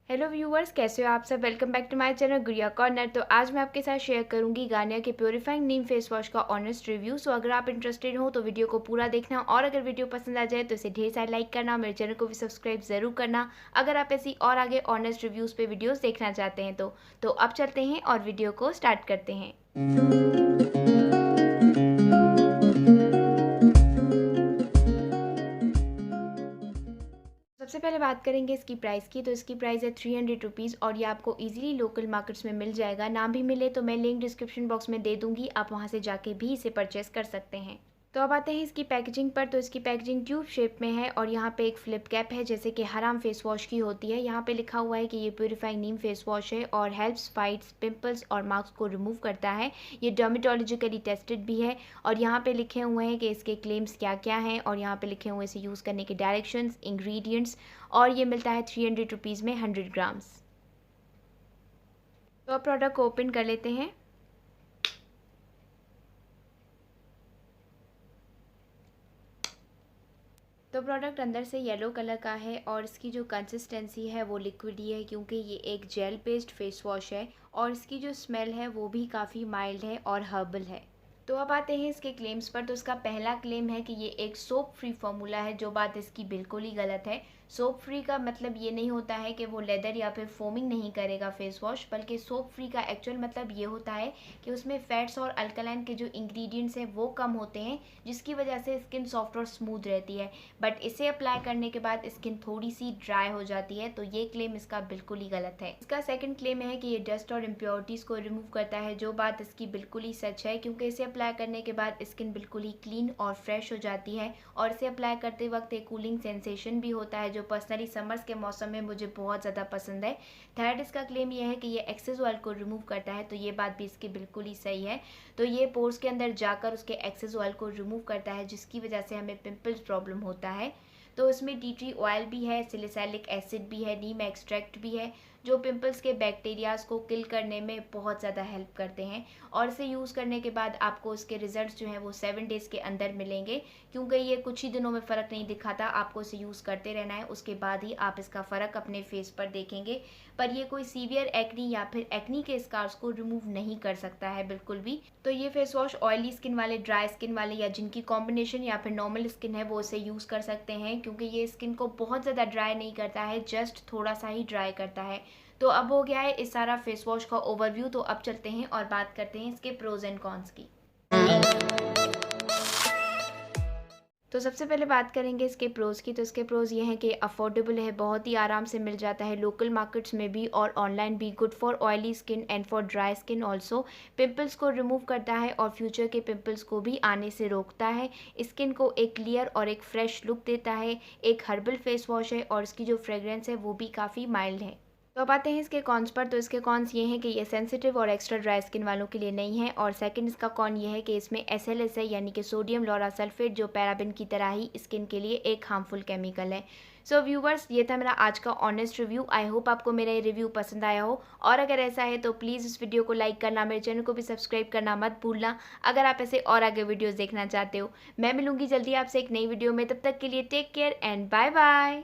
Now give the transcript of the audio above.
Hello viewers, कैसे हो आप सब। Welcome back to my channel Gudiya corner. तो आज मैं आपके साथ शेयर करूंगी गार्नियर के प्योरीफाइंग नीम फेस वॉश का ऑनेस्ट रिव्यू। सो अगर आप इंटरेस्टेड हो तो वीडियो को पूरा देखना, और अगर वीडियो पसंद आ जाए तो इसे ढेर सारा लाइक करना, मेरे चैनल को भी सब्सक्राइब जरूर करना अगर आप ऐसी और आगे ऑनेस्ट रिव्यूज़ पे वीडियोज़ देखना चाहते हैं। तो अब चलते हैं और वीडियो को स्टार्ट करते हैं। सबसे पहले बात करेंगे इसकी प्राइस की। तो इसकी प्राइस है 300 रुपीज़ और ये आपको इजीली लोकल मार्केट्स में मिल जाएगा। ना भी मिले तो मैं लिंक डिस्क्रिप्शन बॉक्स में दे दूंगी, आप वहां से जाके भी इसे परचेस कर सकते हैं। तो अब आते हैं इसकी पैकेजिंग पर। तो इसकी पैकेजिंग ट्यूब शेप में है और यहाँ पे एक फ्लिप कैप है जैसे कि हर आम फेस वॉश की होती है। यहाँ पे लिखा हुआ है कि ये प्यूरीफाइंग नीम फेस वॉश है और हेल्प्स फाइट्स पिंपल्स और मार्क्स को रिमूव करता है। ये डर्मेटोलॉजिकली टेस्टेड भी है और यहाँ पे लिखे हुए हैं कि इसके क्लेम्स क्या क्या हैं और यहाँ पे लिखे हुए इसे यूज़ करने के डायरेक्शंस, इंग्रेडिएंट्स। और ये मिलता है 300 रुपीज़ में 100 ग्राम्स। तो अब प्रोडक्ट को ओपन कर लेते हैं। तो प्रोडक्ट अंदर से येलो कलर का है और इसकी जो कंसिस्टेंसी है वो लिक्विड ही है, क्योंकि ये एक जेल बेस्ड फेस वॉश है और इसकी जो स्मेल है वो भी काफ़ी माइल्ड है और हर्बल है। तो अब आते हैं इसके क्लेम्स पर। तो इसका पहला क्लेम है कि ये एक सोप फ्री फार्मूला है, जो बात इसकी बिल्कुल ही गलत है। सोप फ्री का मतलब ये नहीं होता है कि वो लेदर या फिर फोमिंग नहीं करेगा फेस वॉश, बल्कि सोप फ्री का एक्चुअल मतलब ये होता है कि उसमें फैट्स और अल्कलाइन के जो इंग्रेडिएंट्स हैं वो कम होते हैं, जिसकी वजह से स्किन सॉफ्ट और स्मूथ रहती है। बट इसे अप्लाई करने के बाद स्किन थोड़ी सी ड्राई हो जाती है। तो ये क्लेम इसका बिल्कुल ही गलत है। इसका सेकंड क्लेम है कि ये डस्ट और इम्प्योरिटीज़ को रिमूव करता है, जो बात इसकी बिल्कुल ही सच है, क्योंकि इसे अप्लाई करने के बाद स्किन बिल्कुल ही क्लीन और फ्रेश हो जाती है और इसे अप्लाई करते वक्त एक कूलिंग सेंसेशन भी होता है, जो पर्सनली समर्स के मौसम में मुझे बहुत ज़्यादा पसंद है। थर्ड इसका क्लेम ये है कि ये एक्सेस ऑयल को रिमूव करता है। तो ये बात भी इसकी बिल्कुल ही सही है। तो ये पोर्स के अंदर जाकर उसके एक्सेस ऑयल को रिमूव करता है, जिसकी वजह से हमें पिंपल्स प्रॉब्लम होता है। तो इसमें टी ट्री ऑयल भी है, सिलिसैलिक एसिड भी है, नीम एक्सट्रैक्ट भी है, जो पिंपल्स के बैक्टीरियाज को किल करने में बहुत ज़्यादा हेल्प करते हैं। और इसे यूज़ करने के बाद आपको इसके रिजल्ट्स जो हैं वो 7 डेज़ के अंदर मिलेंगे, क्योंकि ये कुछ ही दिनों में फ़र्क नहीं दिखाता। आपको इसे यूज़ करते रहना है, उसके बाद ही आप इसका फ़र्क अपने फेस पर देखेंगे। पर ये कोई सीवियर एक्नी या फिर एक्नी के स्कार्स को रिमूव नहीं कर सकता है बिल्कुल भी। तो ये फेस वॉश ऑयली स्किन वाले, ड्राई स्किन वाले या जिनकी कॉम्बिनेशन या फिर नॉर्मल स्किन है वो इसे यूज़ कर सकते हैं, क्योंकि ये स्किन को बहुत ज़्यादा ड्राई नहीं करता है, जस्ट थोड़ा सा ही ड्राई करता है। तो अब हो गया है इस सारा फेस वॉश का ओवरव्यू। तो अब चलते हैं और बात करते हैं इसके प्रोज एंड कॉन्स की। तो सबसे पहले बात करेंगे इसके प्रोज़ की। तो इसके प्रोज़ ये हैं कि अफोर्डेबल है, बहुत ही आराम से मिल जाता है लोकल मार्केट्स में भी और ऑनलाइन भी। Good for oily skin and for dry skin also. Pimples को रिमूव करता है और फ्यूचर के पिंपल्स को भी आने से रोकता है। स्किन को एक क्लियर और एक फ्रेश लुक देता है। एक हर्बल फेस वॉश है और इसकी जो फ्रेग्रेंस है वो भी काफ़ी माइल्ड है। तो अब आते हैं इसके कॉन्स पर। तो इसके कॉन्स ये हैं कि ये सेंसिटिव और एक्स्ट्रा ड्राई स्किन वालों के लिए नहीं है। और सेकंड इसका कॉन ये है कि इसमें SLS है, यानी कि सोडियम लॉरा सल्फेट, जो पैराबिन की तरह ही स्किन के लिए एक हार्मफुल केमिकल है। सो व्यूवर्स, ये था मेरा आज का ऑनेस्ट रिव्यू। आई होप आपको मेरा ये रिव्यू पसंद आया हो, और अगर ऐसा है तो प्लीज़ इस वीडियो को लाइक करना, मेरे चैनल को भी सब्सक्राइब करना मत भूलना अगर आप ऐसे और आगे वीडियोज़ देखना चाहते हो। मैं मिलूंगी जल्दी आपसे एक नई वीडियो में, तब तक के लिए take care and bye bye.